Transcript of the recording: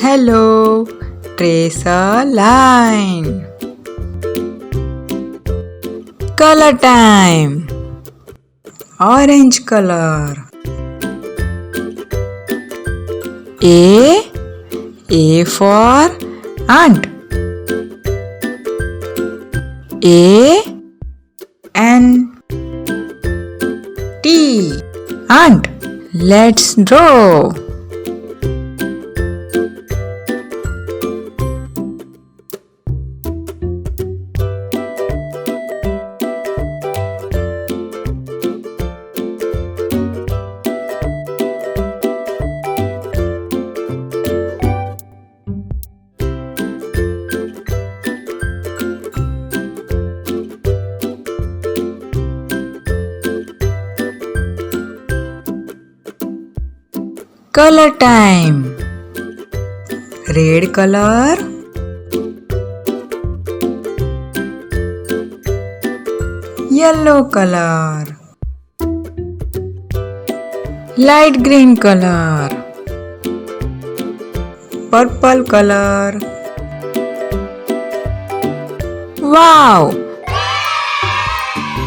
Hello, trace a line. Color time. Orange color. A for ant. A-N-T. Ant. Let's draw. Color time. Red color. Yellow color. Light green color. Purple color. Wow!